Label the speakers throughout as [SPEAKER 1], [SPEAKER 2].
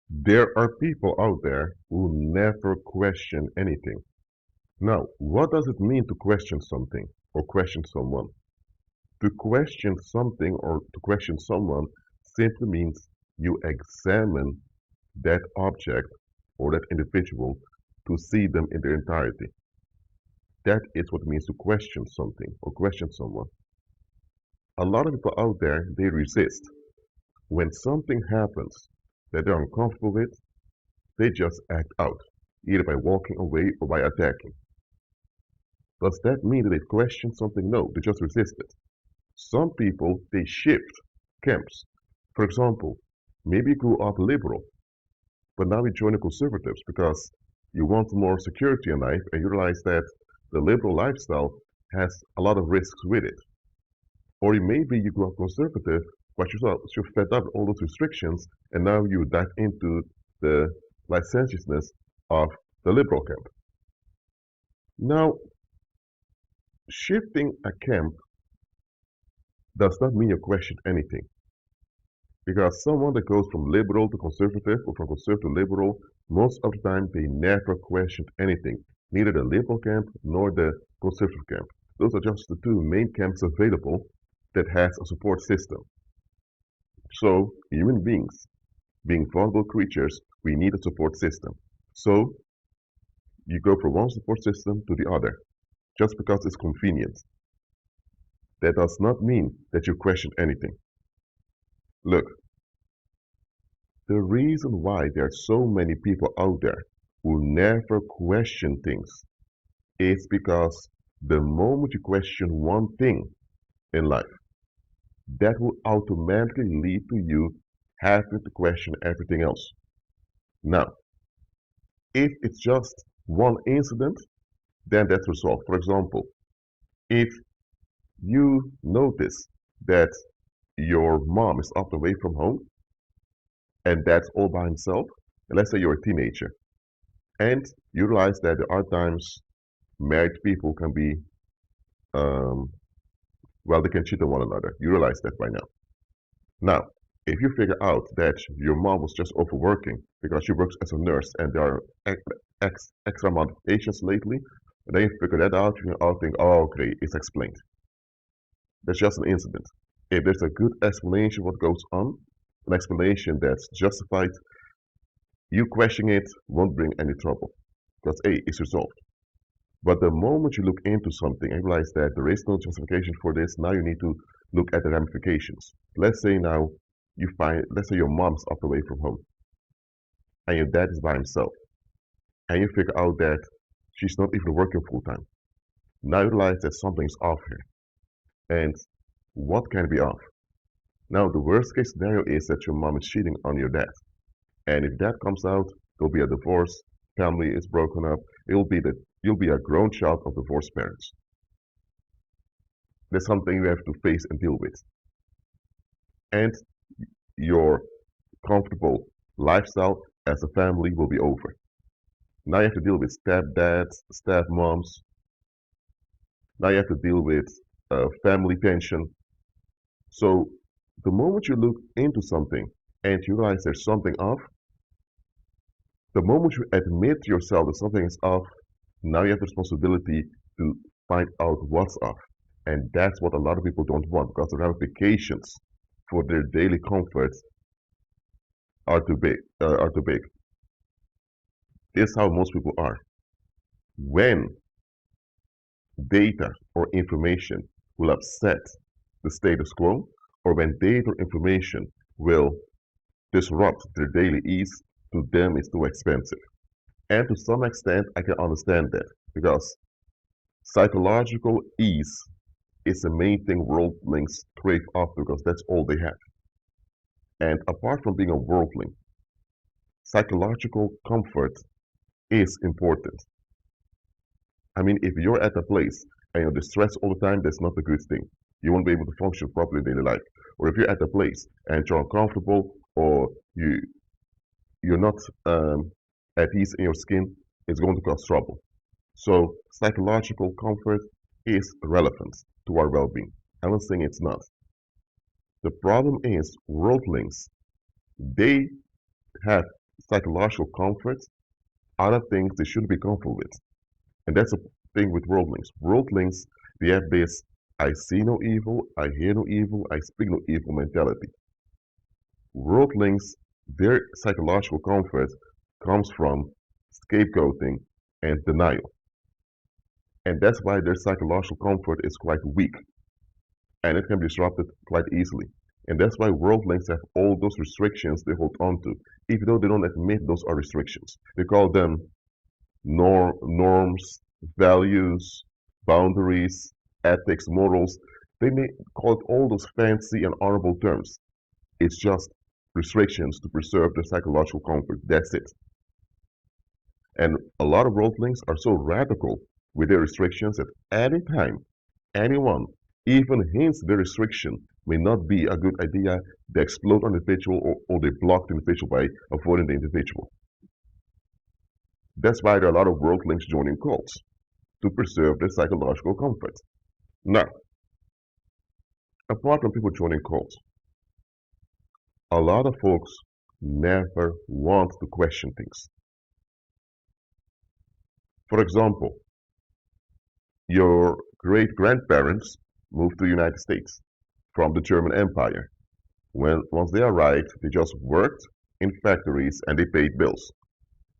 [SPEAKER 1] There are people out there who never question anything. Now, what does it mean to question something or question someone? To question something or to question someone simply means you examine that object or that individual to see them in their entirety. That is what it means to question something or question someone. A lot of people out there, they resist. When something happens that they're uncomfortable with, they just act out, either by walking away or by attacking. Does that mean that they question something? No, they just resist it. Some people, they shift camps. For example, maybe you grew up liberal, but now you join the conservatives because you want more security in life and you realize that the liberal lifestyle has a lot of risks with it. Or maybe you grew up conservative, but you're fed up with all those restrictions and now you dive into the licentiousness of the liberal camp. Now, shifting a camp does not mean you question anything. Because someone that goes from liberal to conservative or from conservative to liberal, most of the time they never questioned anything. Neither the liberal camp nor the conservative camp. Those are just the two main camps available that has a support system. So human beings, being vulnerable creatures, we need a support system. So you go from one support system to the other, just because it's convenient. That does not mean that you question anything. Look, the reason why there are so many people out there who never question things is because the moment you question one thing in life, that will automatically lead to you having to question everything else. Now, if it's just one incident, then that's resolved. For example, if you notice that your mom is up away from home and that's all by himself, and let's say you're a teenager, and you realize that there are times married people can be, um, well, they can cheat on one another. You realize that by now. Now, if you figure out that your mom was just overworking because she works as a nurse and there are extra amount of patients lately, and then you figure that out, you all think, oh, okay, it's explained. That's just an incident. If there's a good explanation what goes on, an explanation that's justified, you questioning it won't bring any trouble because A, it's resolved. But the moment you look into something and realize that there is no justification for this, now you need to look at the ramifications. Let's say now let's say your mom's up away from home and your dad is by himself, and you figure out that she's not even working full time. Now you realize that something's off here. And what can be off? Now, the worst case scenario is that your mom is cheating on your dad. And if that comes out, there'll be a divorce, family is broken up, you'll be a grown child of divorced parents. That's something you have to face and deal with. And your comfortable lifestyle as a family will be over. Now you have to deal with stepdads, stepmoms. Now you have to deal with family pension. So the moment you look into something and you realize there's something off, the moment you admit to yourself that something is off, now you have the responsibility to find out what's off. And that's what a lot of people don't want because the ramifications for their daily comfort are too big. Are too big. This is how most people are. When data or information will upset the status quo, or when data or information will disrupt their daily ease, to them it's too expensive. And to some extent, I can understand that because psychological ease is the main thing worldlings crave after because that's all they have. And apart from being a worldling, psychological comfort is important. I mean, if you're at a place and you're distressed all the time, that's not a good thing. You won't be able to function properly in daily life. Or if you're at a place and you're uncomfortable or you're not at ease in your skin, it's going to cause trouble. So psychological comfort is relevant to our well-being. I'm not saying it's not. The problem is worldlings, they have psychological comfort are the things they shouldn't be comfortable with. And that's the thing with worldlings. Worldlings, they have this I see no evil, I hear no evil, I speak no evil mentality. Worldlings, their psychological comfort comes from scapegoating and denial. And that's why their psychological comfort is quite weak and it can be disrupted quite easily. And that's why worldlings have all those restrictions they hold on to, even though they don't admit those are restrictions. They call them norms, values, boundaries, ethics, morals. They may call it all those fancy and honorable terms. It's just restrictions to preserve their psychological comfort. That's it. And a lot of worldlings are so radical with their restrictions that any time anyone even hints their restriction may not be a good idea, they explode on the individual or they block the individual by avoiding the individual. That's why there are a lot of worldlings joining cults to preserve their psychological comfort. Now, apart from people joining cults, a lot of folks never want to question things. For example, your great grandparents moved to the United States from the German Empire. Once they arrived, they just worked in factories and they paid bills.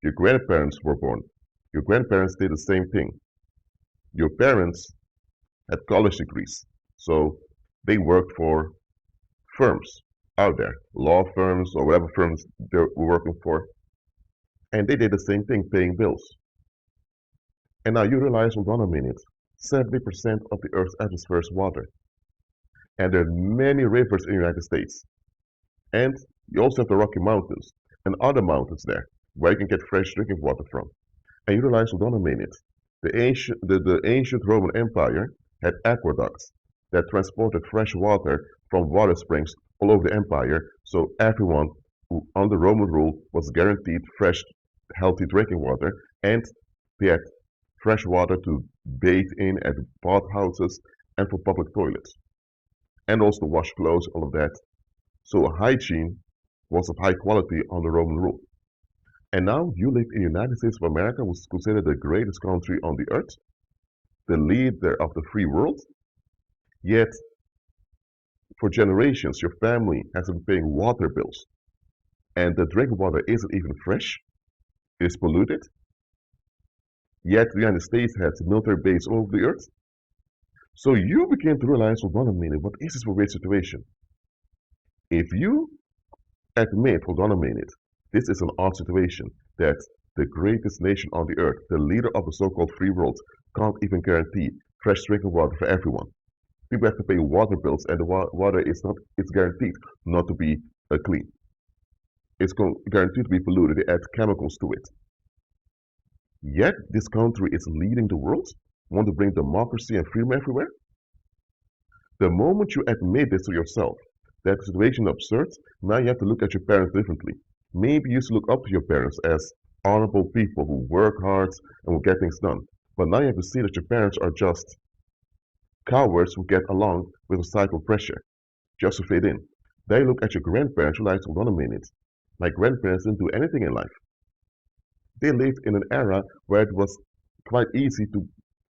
[SPEAKER 1] Your grandparents were born. Your grandparents did the same thing. Your parents had college degrees, so they worked for firms out there, law firms or whatever firms they were working for, and they did the same thing, paying bills. And now you realize, hold on a minute, 70% of the Earth's atmosphere is water, and there are many rivers in the United States. And you also have the Rocky Mountains and other mountains there where you can get fresh drinking water from. And you realize, hold on a minute, the ancient Roman Empire had aqueducts that transported fresh water from water springs all over the empire, so everyone who under Roman rule was guaranteed fresh, healthy drinking water, and they had fresh water to bathe in at bathhouses and for public toilets, and also wash clothes, all of that. So hygiene was of high quality under Roman rule. And now you live in the United States of America, which is considered the greatest country on the earth, the leader of the free world. Yet, for generations, your family has been paying water bills, and the drinking water isn't even fresh, it is polluted. Yet, the United States has a military base all over the earth. So you begin to realize, hold on a minute, what is this for a weird situation? If you admit, hold on a minute, this is an odd situation that the greatest nation on the earth, the leader of the so-called free world, can't even guarantee fresh drinking water for everyone. People have to pay water bills, and the water is not, it's guaranteed not to be clean. It's guaranteed to be polluted. They add chemicals to it. Yet this country is leading the world, want to bring democracy and freedom everywhere. The moment you admit this to yourself, that the situation is absurd, now you have to look at your parents differently. Maybe you used to look up to your parents as honorable people who work hard and will get things done. But now you have to see that your parents are just cowards who get along with societal pressure, just to fit in. Then you look at your grandparents, you realize, hold on a minute, my grandparents didn't do anything in life. They lived in an era where it was quite easy to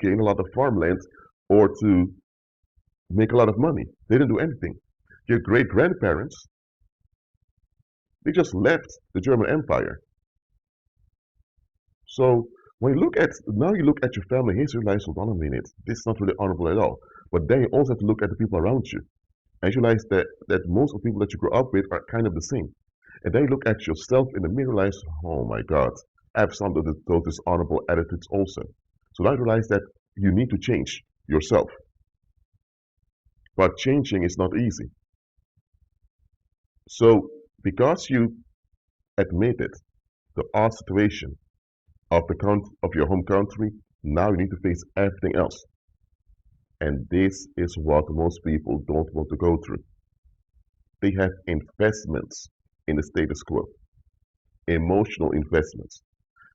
[SPEAKER 1] gain a lot of farmland or to make a lot of money. They didn't do anything. Your great grandparents, they just left the German Empire. So when you look at now you look at your family history, you realize, hold on a minute, this is not really honorable at all. But then you also have to look at the people around you. And you realize that most of the people that you grew up with are kind of the same. And then you look at yourself in the mirror and realize, oh my God, I have some of those dishonorable attitudes also. So now you realize that you need to change yourself. But changing is not easy. So because you admitted the odd situation of your home country, now you need to face everything else. And this is what most people don't want to go through. They have investments in the status quo, emotional investments.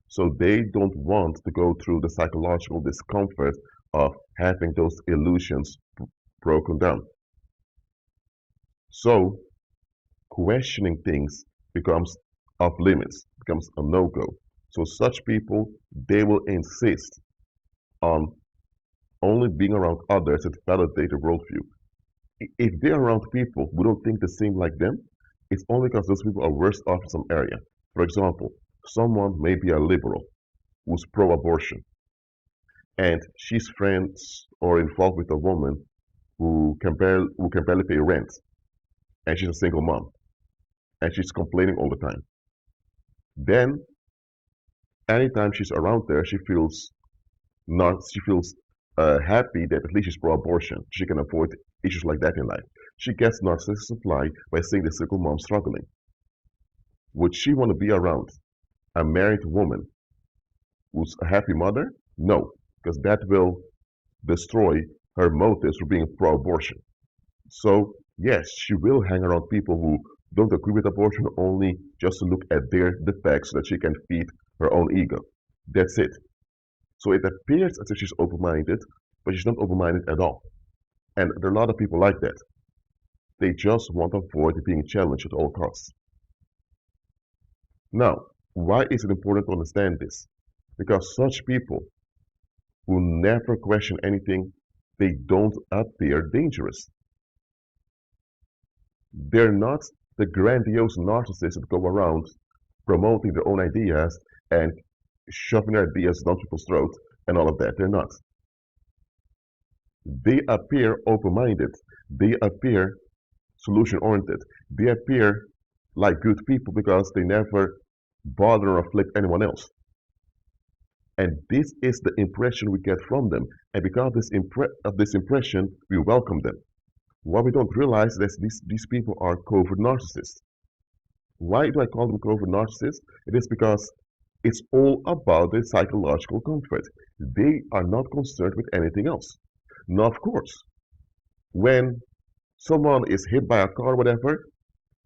[SPEAKER 1] So they don't want to go through the psychological discomfort of having those illusions broken down. So questioning things becomes off limits, becomes a no-go. So such people, they will insist on only being around others that validate their worldview. If they're around people who don't think the same like them, it's only because those people are worse off in some area. For example, someone may be a liberal who's pro-abortion, and she's friends or involved with a woman who can barely pay rent, and she's a single mom, and she's complaining all the time. Then, anytime she's around there, she feels happy that at least she's pro-abortion. She can avoid issues like that in life. She gets narcissistic supply by seeing the single mom struggling. Would she want to be around a married woman who's a happy mother? No, because that will destroy her motives for being pro-abortion. So yes, she will hang around people who don't agree with abortion only just to look at their defects so that she can feed her own ego. That's it. So it appears as if she's open-minded, but she's not open-minded at all. And there are a lot of people like that. They just want to avoid being challenged at all costs. Now, why is it important to understand this? Because such people who never question anything, they don't appear dangerous. They're not the grandiose narcissists that go around promoting their own ideas and shoving their ideas down people's throats and all of that. They're not. They appear open-minded. They appear solution-oriented. They appear like good people because they never bother or afflict anyone else. And this is the impression we get from them. And because of this impression, we welcome them. What we don't realize is that these people are covert narcissists. Why do I call them covert narcissists? It is because it's all about their psychological comfort. They are not concerned with anything else. Now, of course, when someone is hit by a car, whatever,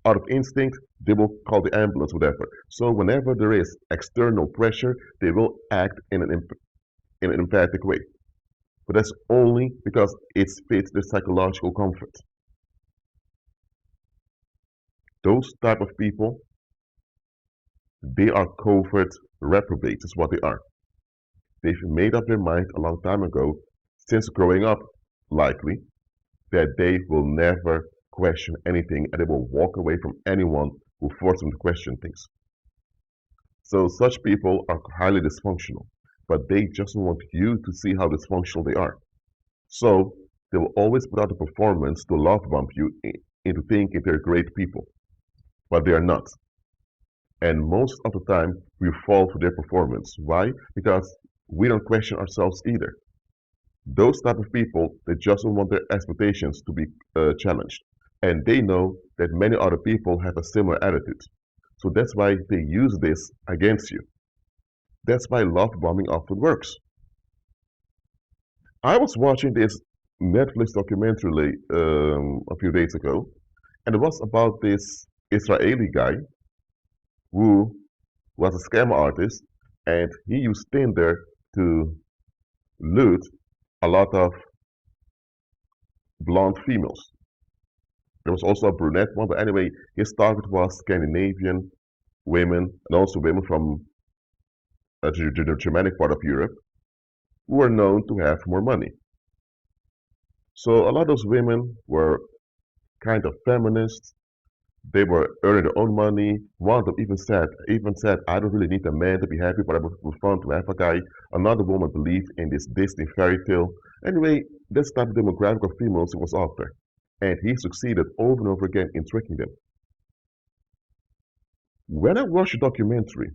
[SPEAKER 1] out of instinct, they will call the ambulance, whatever. So whenever there is external pressure, they will act in an empathic way. But that's only because it fits their psychological comfort. Those type of people, they are covert reprobates, is what they are. They've made up their mind a long time ago, since growing up, likely, that they will never question anything and they will walk away from anyone who forces them to question things. So such people are highly dysfunctional, but they just want you to see how dysfunctional they are. So they will always put out a performance to love bump you into thinking they're great people, but they are not. And most of the time, we fall for their performance. Why? Because we don't question ourselves either. Those type of people, they just don't want their expectations to be challenged. And they know that many other people have a similar attitude. So that's why they use this against you. That's why love bombing often works. I was watching this Netflix documentary a few days ago, and it was about this Israeli guy who was a scam artist, and he used Tinder to loot a lot of blonde females. There was also a brunette one, but anyway, his target was Scandinavian women and also women from the Germanic part of Europe who were known to have more money. So a lot of those women were kind of feminists. They were earning their own money. One of them even said, I don't really need a man to be happy, but I would fun to have a guy. Another woman believed in this Disney fairy tale. Anyway, this type of demographic of females was out there. And he succeeded over and over again in tricking them. When I watched a documentary,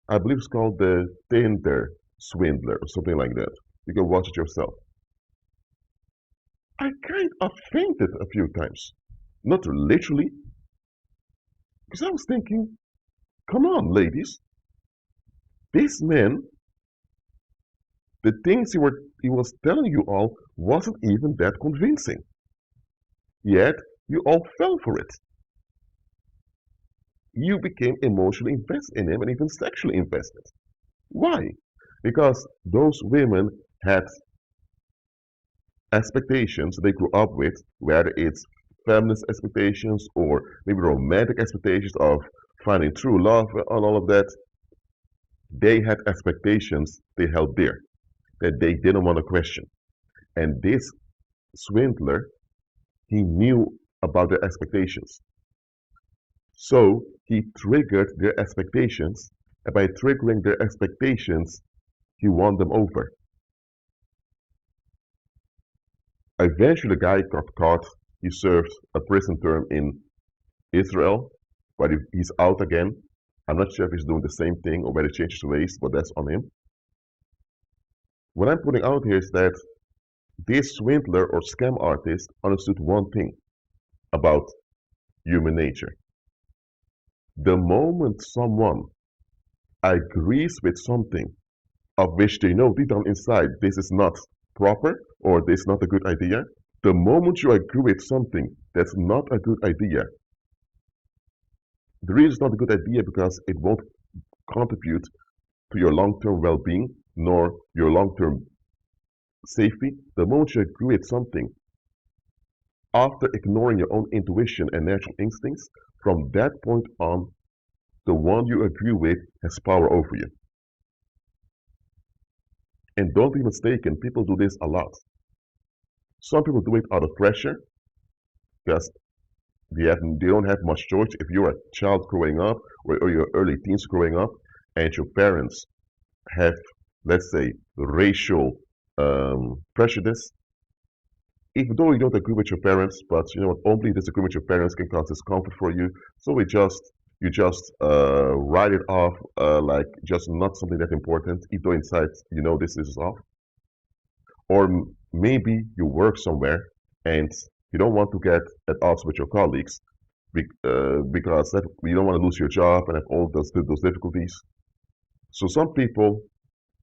[SPEAKER 1] I believe it's called the Tinder Swindler or something like that. You can watch it yourself. I kind of fainted a few times. Not literally, because I was thinking, come on, ladies. This man, the things he was telling you all wasn't even that convincing. Yet, you all fell for it. You became emotionally invested in him and even sexually invested. Why? Because those women had expectations they grew up with, whether it's feminist expectations or maybe romantic expectations of finding true love and all of that, they had expectations they held dear that they didn't want to question. And this swindler, he knew about their expectations. So he triggered their expectations, and by triggering their expectations, he won them over. Eventually, the guy got caught. He served a prison term in Israel, but he's out again. I'm not sure if he's doing the same thing or whether he changed his ways, but that's on him. What I'm putting out here is that this swindler or scam artist understood one thing about human nature. The moment someone agrees with something of which they know deep down inside this is not proper or this is not a good idea, the moment you agree with something that's not a good idea, the reason it's not a good idea because it won't contribute to your long-term well-being nor your long-term safety. The moment you agree with something, after ignoring your own intuition and natural instincts, from that point on, the one you agree with has power over you. And don't be mistaken, people do this a lot. Some people do it out of pressure because they don't have much choice. If you're a child growing up or your early teens growing up and your parents have, let's say, racial prejudice, even though you don't agree with your parents, but you know what, only disagreeing with your parents can cause discomfort for you. So you just write it off like just not something that important, even though inside you know this is off. Or maybe you work somewhere and you don't want to get at odds with your colleagues because you don't want to lose your job and have all those difficulties. So some people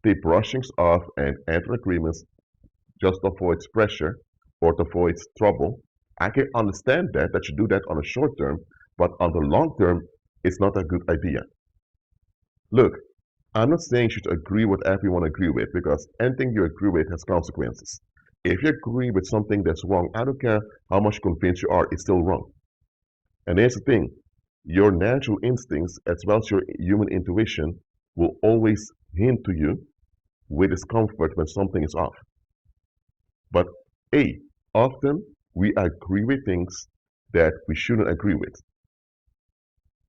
[SPEAKER 1] they brush things off and enter agreements just to avoid pressure or to avoid trouble. I can understand that you do that on a short term, but on the long term, it's not a good idea. Look, I'm not saying you should agree with everyone agree with because anything you agree with has consequences. If you agree with something that's wrong, I don't care how much convinced you are, it's still wrong. And here's the thing, your natural instincts as well as your human intuition will always hint to you with discomfort when something is off. But A, often we agree with things that we shouldn't agree with.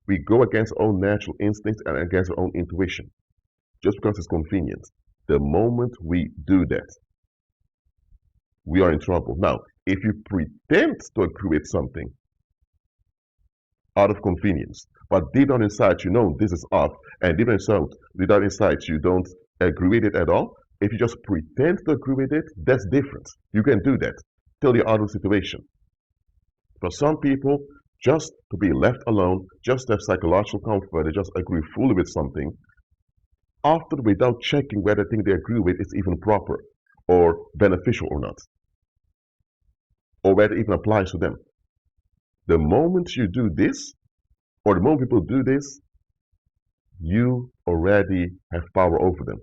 [SPEAKER 1] We go against our own natural instincts and against our own intuition just because it's convenient. The moment we do that, we are in trouble. Now, if you pretend to agree with something out of convenience, but deep down inside you know this is off, and deep down inside you don't agree with it at all, if you just pretend to agree with it, that's different. You can do that till you're out of the situation. For some people, just to be left alone, just to have psychological comfort, they just agree fully with something, often without checking whether the thing they agree with is even proper or beneficial or not, or whether it even applies to them. The moment you do this, or the moment people do this, you already have power over them.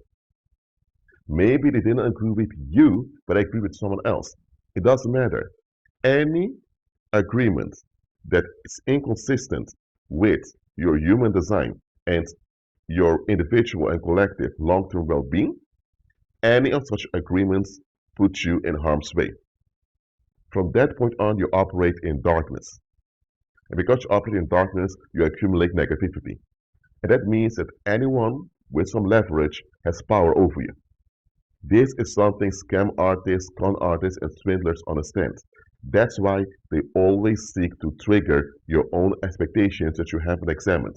[SPEAKER 1] Maybe they didn't agree with you, but they agree with someone else. It doesn't matter. Any agreement that is inconsistent with your human design and your individual and collective long-term well-being, any of such agreements put you in harm's way. From that point on, you operate in darkness. And because you operate in darkness, you accumulate negativity. And that means that anyone with some leverage has power over you. This is something scam artists, con artists, and swindlers understand. That's why they always seek to trigger your own expectations that you haven't examined.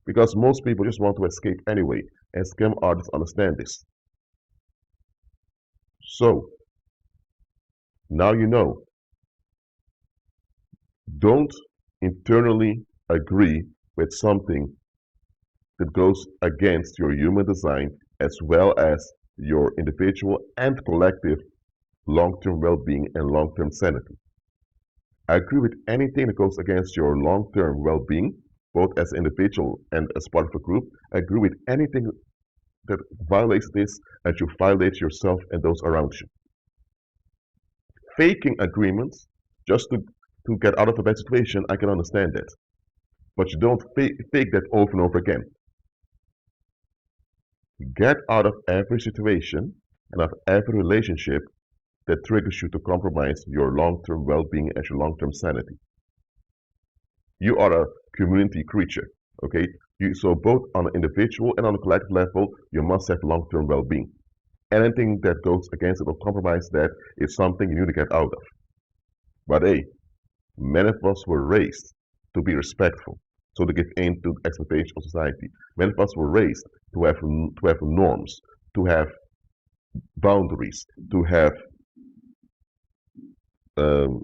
[SPEAKER 1] Because most people just want to escape anyway, and scam artists understand this. So, now you know, don't internally agree with something that goes against your human design as well as your individual and collective long-term well-being and long-term sanity. I agree with anything that goes against your long-term well-being, both as an individual and as part of a group. I agree with anything that violates this and you violate yourself and those around you. Faking agreements just to to get out of a bad situation, I can understand that. But you don't fake that over and over again. Get out of every situation and of every relationship that triggers you to compromise your long-term well-being and your long-term sanity. You are a community creature, okay? So both on an individual and on a collective level, you must have long-term well-being. Anything that goes against it or compromise that is something you need to get out of. But hey, many of us were raised to be respectful, so to give in to the expectations of society. Many of us were raised to have norms, to have boundaries, to have um,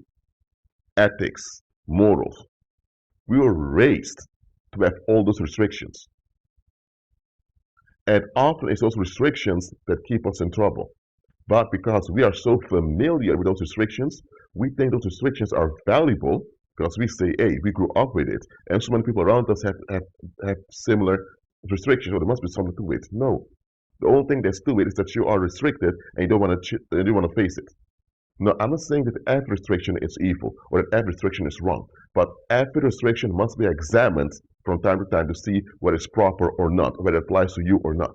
[SPEAKER 1] ethics, morals. We were raised to have all those restrictions. And often it's those restrictions that keep us in trouble. But because we are so familiar with those restrictions, we think those restrictions are valuable because we say, hey, we grew up with it. And so many people around us have similar restrictions, or there must be something to it. No. The only thing that's to it is that you are restricted and you don't want to face it. No, I'm not saying that every restriction is evil or that every restriction is wrong, but every restriction must be examined from time to time to see what is proper or not, whether it applies to you or not.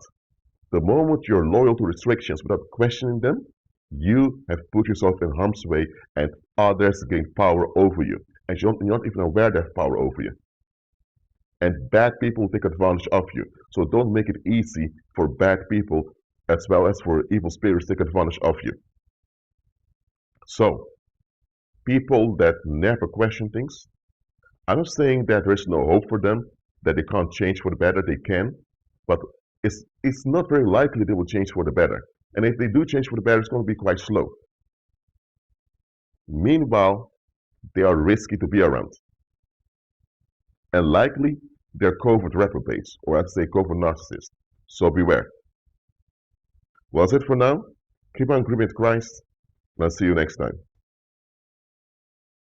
[SPEAKER 1] The moment you're loyal to restrictions without questioning them, you have put yourself in harm's way and others gain power over you. And you're not even aware they have power over you. And bad people take advantage of you. So don't make it easy for bad people as well as for evil spirits to take advantage of you. So, people that never question things, I'm not saying that there's no hope for them, that they can't change for the better, they can, but it's not very likely they will change for the better. And if they do change for the better, it's going to be quite slow. Meanwhile, they are risky to be around. And likely, they're covert reprobates, or I'd say covert narcissists. So beware. Well, that's it for now. Keep on growing with Christ, and I'll see you next time.